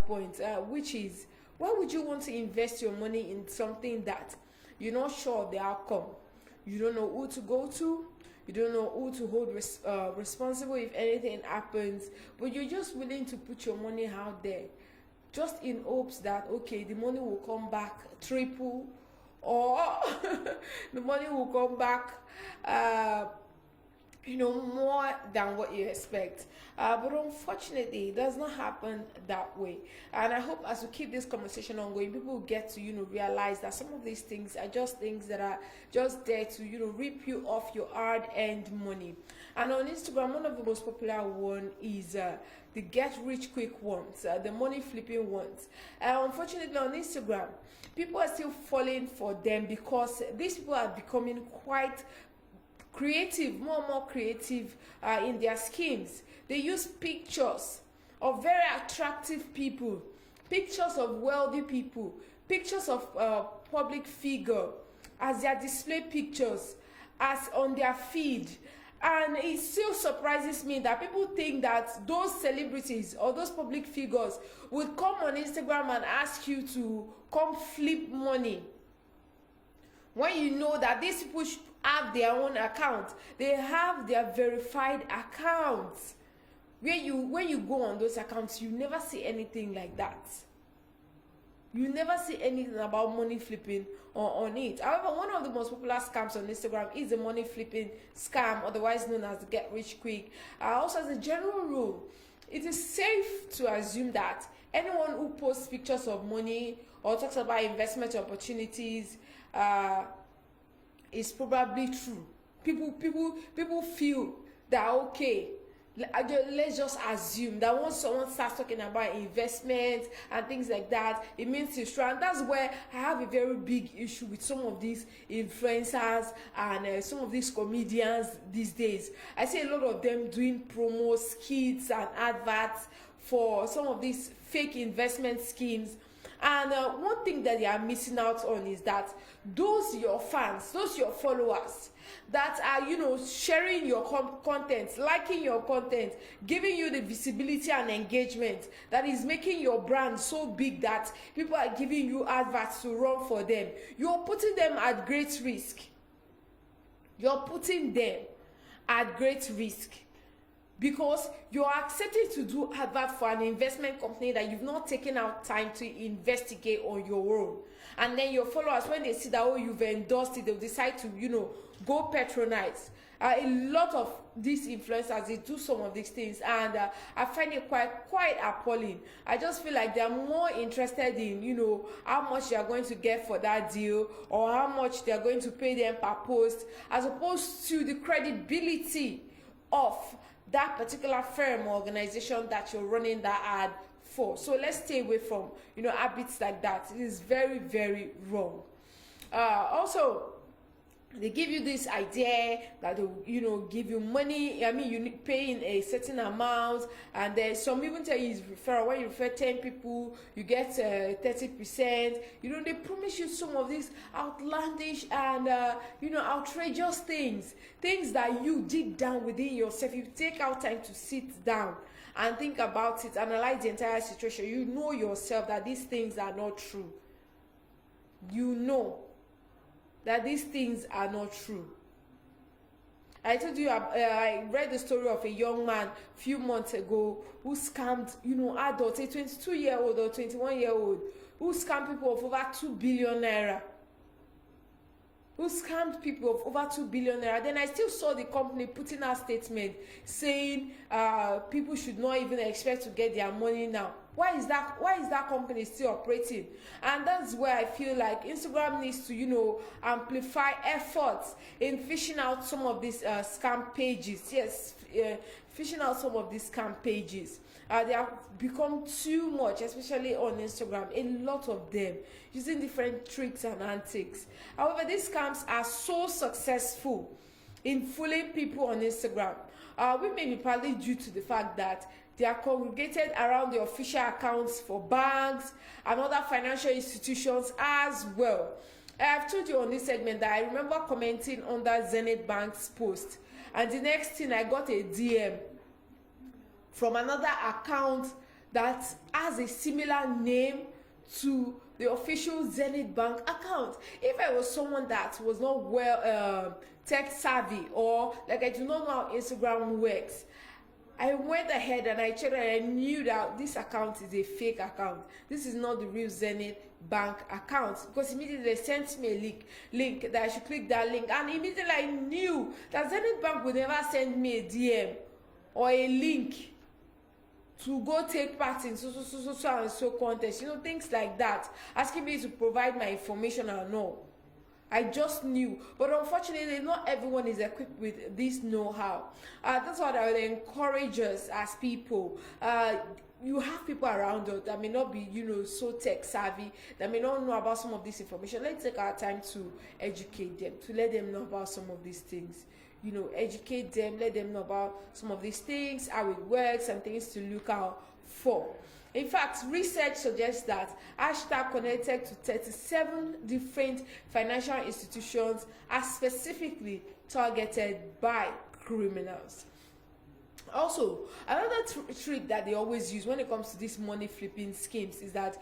point, which is, why would you want to invest your money in something that you're not sure of the outcome? You don't know who to go to, you don't know who to hold responsible if anything happens, but you're just willing to put your money out there just in hopes that, okay, the money will come back triple, or the money will come back more than what you expect. But unfortunately, it does not happen that way. And I hope as we keep this conversation ongoing, people will get to, realize that some of these things are just things that are just there to, rip you off your hard-earned money. And on Instagram, one of the most popular one is the get rich quick ones, the money flipping ones. Unfortunately, on Instagram, people are still falling for them because these people are becoming quite creative, more and more creative in their schemes. They use pictures of very attractive people, pictures of wealthy people, pictures of public figure as their display pictures as on their feed. And it still surprises me that people think that those celebrities or those public figures would come on Instagram and ask you to come flip money, when you know that these people have their own account. They have their verified accounts. When you go on those accounts, you never see anything like that. You never see anything about money flipping on it. However, one of the most popular scams on Instagram is the money flipping scam, otherwise known as the get rich quick. Also, as a general rule, it is safe to assume that anyone who posts pictures of money or talks about investment opportunities is probably true. People feel that, okay, let's just assume that once someone starts talking about investment and things like that, it means it's true. And that's where I have a very big issue with some of these influencers and some of these comedians these days. I see a lot of them doing promo skits and adverts for some of these fake investment schemes. And one thing that they are missing out on is that those your fans, those your followers that are, sharing your content, liking your content, giving you the visibility and engagement that is making your brand so big that people are giving you adverts to run for them, you're putting them at great risk. You're putting them at great risk, because you're accepting to do advert for an investment company that you've not taken out time to investigate on your own. And then your followers, when they see that, oh, you've endorsed it, they'll decide to, go patronize. A lot of these influencers, they do some of these things, and I find it quite appalling. I just feel like they're more interested in, how much they're going to get for that deal, or how much they're going to pay them per post, as opposed to the credibility of that particular firm or organization that you're running that ad for. So let's stay away from habits like that. It is very, very wrong. Also, they give you this idea that they'll give you money. I mean, you pay in a certain amount, and then some even tell you it's referral. When you refer 10 people, you get 30%. They promise you some of these outlandish and outrageous things that you deep down within yourself, you take out time to sit down and think about it, analyze the entire situation. You know yourself that these things are not true. You know that these things are not true. I told you, I read the story of a young man a few months ago who scammed, adults, a 22-year-old or 21-year-old, who scammed people of over 2 billion naira. Who scammed people of over 2 billion naira. Then I still saw the company putting out a statement saying people should not even expect to get their money now. Why is that company still operating? And that's where I feel like Instagram needs to, amplify efforts in fishing out some of these scam pages. Yes, fishing out some of these scam pages. They have become too much, especially on Instagram. A lot of them using different tricks and antics. However, these scams are so successful in fooling people on Instagram. We may be partly due to the fact that they are congregated around the official accounts for banks and other financial institutions as well. I've told you on this segment that I remember commenting under Zenith Bank's post, and the next thing I got a DM from another account that has a similar name to the official Zenith Bank account. If I was someone that was not well tech savvy, or like I do not know how Instagram works, I went ahead and I checked and I knew that this account is a fake account. This is not the real Zenith Bank account, because immediately they sent me a link that I should click that link, and immediately I knew that Zenith Bank would never send me a DM or a link to go take part in so and so contest, things like that, asking me to provide my information and all. I just knew, but unfortunately not everyone is equipped with this know-how. That's what I would encourage us as people. You have people around us that may not be so tech savvy, that may not know about some of this information. Let's take our time to educate them, to let them know about some of these things. Educate them, let them know about some of these things, how it works, and things to look out for. In fact, research suggests that hashtag connected to 37 different financial institutions are specifically targeted by criminals. Also, another trick that they always use when it comes to these money flipping schemes is that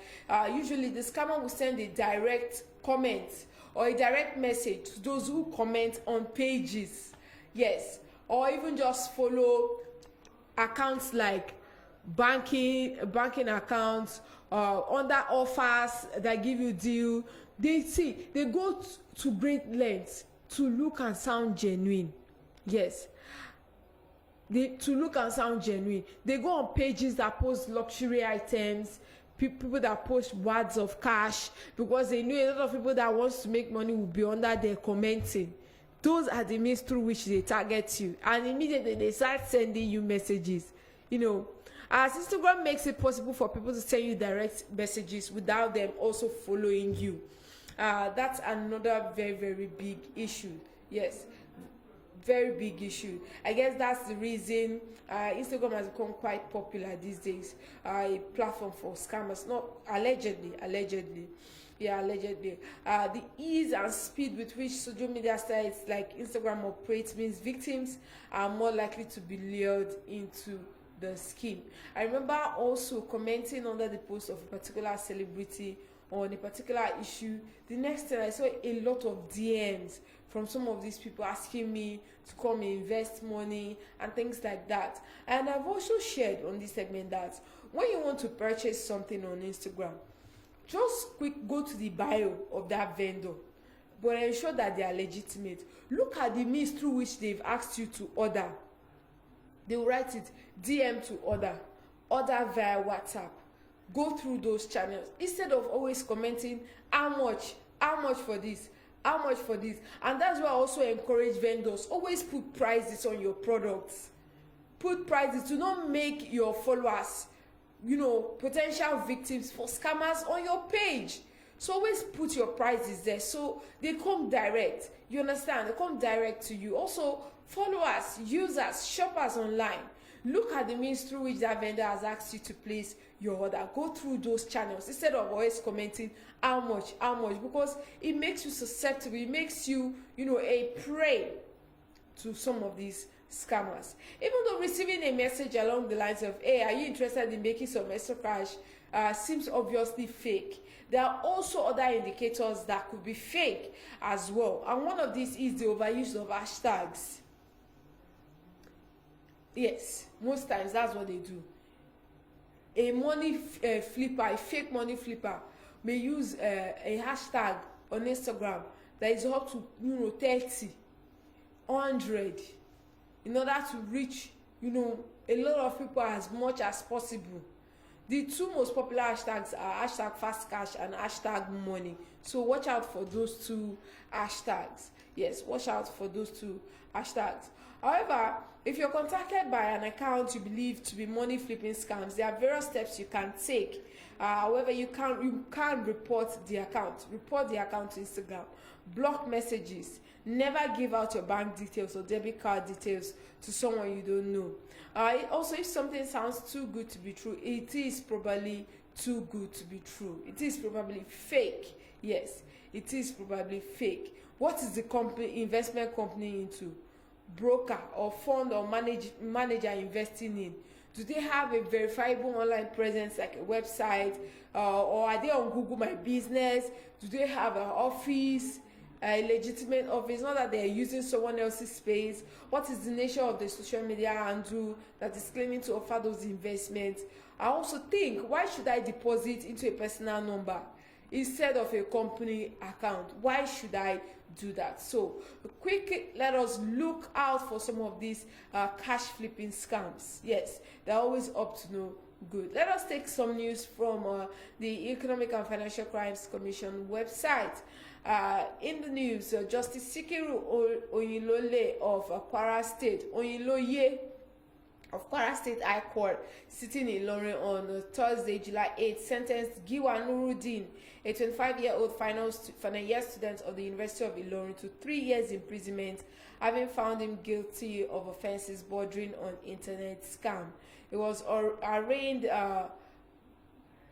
usually the scammer will send a direct comment or a direct message to those who comment on pages. Yes, or even just follow accounts like banking accounts, under offers that give you deal. They go to great lengths to look and sound genuine. Yes, to look and sound genuine. They go on pages that post luxury items, people that post words of cash, because they know a lot of people that wants to make money will be under there commenting. Those are the means through which they target you, and immediately they start sending you messages. As Instagram makes it possible for people to send you direct messages without them also following you. That's another very, very big issue. Yes, very big issue. I guess that's the reason Instagram has become quite popular these days. A platform for scammers, not allegedly. Yeah, allegedly. The ease and speed with which social media sites like Instagram operates means victims are more likely to be lured into the scheme. I remember also commenting under the post of a particular celebrity on a particular issue. The next thing I saw a lot of DMs from some of these people asking me to come invest money and things like that. And I've also shared on this segment that when you want to purchase something on Instagram, just go to the bio of that vendor, but ensure that they are legitimate. Look at the means through which they've asked you to order. They will write it DM to order via WhatsApp. Go through those channels instead of always commenting how much for this. And that's why I also encourage vendors, always put prices on your products. Put prices to not make your followers potential victims for scammers on your page. So always put your prices there so they come direct. You understand? They come direct to you. Also, followers, users, shoppers online, look at the means through which that vendor has asked you to place your order. Go through those channels instead of always commenting how much, because it makes you susceptible. It makes you, a prey to some of these scammers. Even though receiving a message along the lines of, hey, are you interested in making some extra cash, seems obviously fake, there are also other indicators that could be fake as well. And one of these is the overuse of hashtags. Yes, most times that's what they do. A money flipper, a fake money flipper, may use a hashtag on Instagram that is up to 30, 100, in order to reach a lot of people as much as possible. The two most popular hashtags are hashtag fast cash and hashtag money. So watch out for those two hashtags. Yes, watch out for those two hashtags. However, if you're contacted by an account you believe to be money flipping scams, there are various steps you can take. However, you can't report the account. Report the account to Instagram. Block messages. Never give out your bank details or debit card details to someone you don't know. Also, if something sounds too good to be true, it is probably too good to be true. It is probably fake. Yes, it is probably fake. What is the investment company into? Broker or fund or manager investing in Do they have a verifiable online presence like a website, or are they on Google My Business? Do they have an office, a legitimate office? Not that they are using someone else's space. What is the nature of the social media handle that is claiming to offer those investments? I also think, why should I deposit into a personal number instead of a company account? Why should I do that? So quick, let us look out for some of these cash flipping scams. Yes, they're always up to no good. Let us take some news from the Economic and Financial Crimes Commission website. In the news, Justice Sikiru Oyinlole of Kwara State, Oyinloye of Kwara State High Court, sitting in Ilorin on Thursday, July 8th, sentenced Giwa Nuruddin, a 25-year-old final year student of the University of Ilorin, to 3 years imprisonment, having found him guilty of offences bordering on internet scam. He was arraigned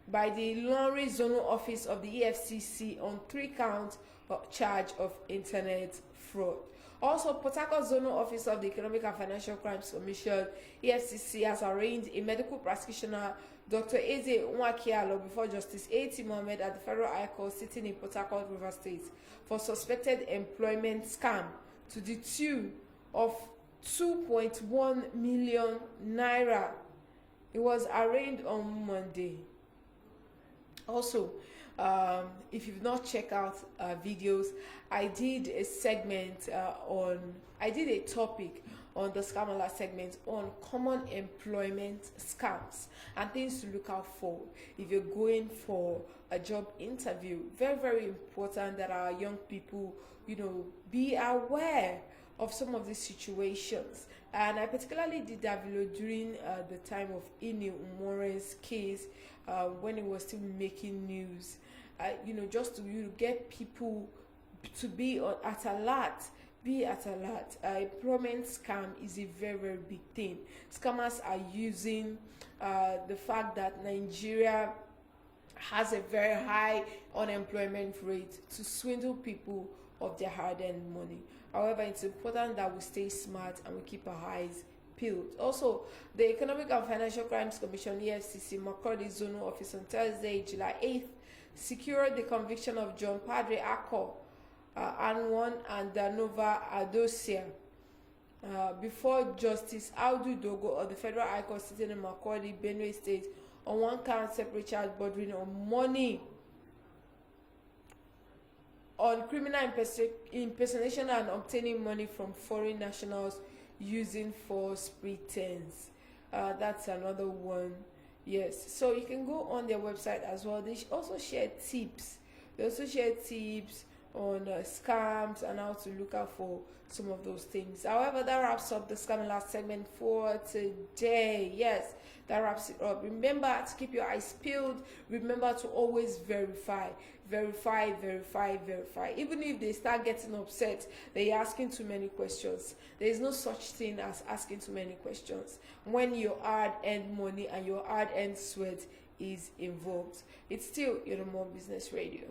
by the Ilorin Zonal Office of the EFCC on 3 counts of charge of internet fraud. Also, Port Harcourt Zonal Office of the Economic and Financial Crimes Commission, EFCC, has arraigned a medical practitioner, Dr. Eze Nwakialo, before Justice A.T. Mohammed at the Federal High Court sitting in Port Harcourt, River State, for suspected employment scam to the tune of 2.1 million naira. He was arraigned on Monday. Also, if you've not checked out videos, I did a segment I did a topic on the Scam Alert segment on common employment scams and things to look out for if you're going for a job interview. Very, very important that our young people, be aware of some of these situations. And I particularly did that video during the time of Ini Umore's case, when it was still making news. Just to get people to be at alert. Be at alert. Employment scam is a very, very big thing. Scammers are using the fact that Nigeria has a very high unemployment rate to swindle people of their hard-earned money. However, it's important that we stay smart and we keep our eyes peeled. Also, the Economic and Financial Crimes Commission, EFCC, Makurdi Zonal Office on Thursday, July 8th, secured the conviction of John Padre Akko, Anwan, and Danova Adosia before Justice Audu Dogo of the Federal High Court sitting in Makurdi, Benue State, on 1 count separate charge bordering on money, on criminal impersonation and obtaining money from foreign nationals using false pretense. That's another one. Yes, so you can go on their website as well. They also share tips. They also share tips on scams and how to look out for some of those things. However, that wraps up the Scam Alert segment for today. Yes, that wraps it up. Remember to keep your eyes peeled. Remember to always verify. Even if they start getting upset, they're asking too many questions. There is no such thing as asking too many questions when your hard-earned money and your hard-earned sweat is involved. It's still More Business Radio.